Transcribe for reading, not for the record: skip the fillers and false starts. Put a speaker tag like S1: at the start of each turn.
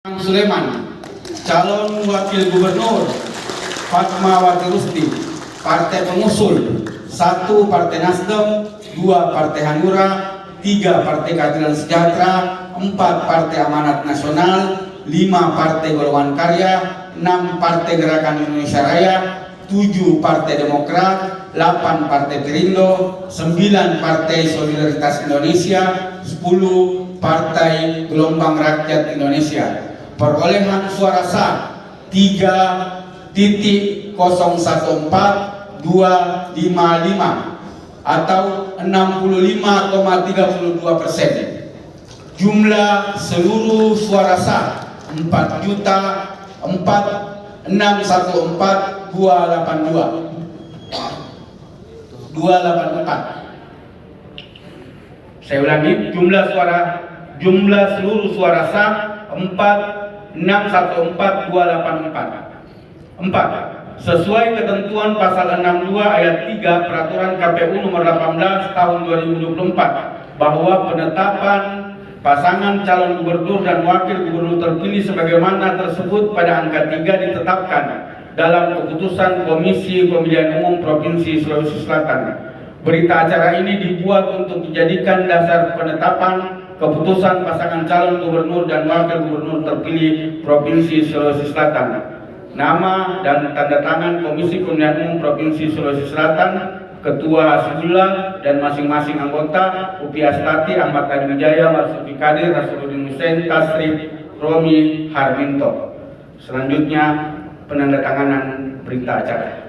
S1: Sulaiman, calon wakil gubernur Fatmawati Rusdi, partai pengusul 1 Partai Nasdem, 2 Partai Hanura, 3 Partai Keadilan Sejahtera, 4 Partai Amanat Nasional, 5 Partai Golongan Karya, 6 Partai Gerakan Indonesia Raya, 7 Partai Demokrat, 8 Partai Perindo, 9 Partai Solidaritas Indonesia, 10 Partai Gelombang Rakyat Indonesia. Perolehan suara sah 3.014255 atau 65,32%. Jumlah seluruh suara sah 4.614.284. Saya ulangi, jumlah seluruh suara sah 4.614.284. 4. Sesuai ketentuan pasal 62 ayat 3 Peraturan KPU nomor 18 tahun 2024 bahwa penetapan pasangan calon gubernur dan wakil gubernur terpilih sebagaimana tersebut pada angka 3 ditetapkan dalam keputusan Komisi Pemilihan Umum Provinsi Sulawesi Selatan. Berita acara ini dibuat untuk dijadikan dasar penetapan keputusan pasangan calon gubernur dan wakil gubernur terpilih Provinsi Sulawesi Selatan. Nama dan tanda tangan Komisi Pemilihan Umum Provinsi Sulawesi Selatan, Ketua Hasibullah dan masing-masing anggota: Upi Astati, Ahmad Adi Wijaya, Marsuki Kadir, Rasuludin Hussein, Tasrif, Romi Harminto. Selanjutnya penandatanganan berita acara.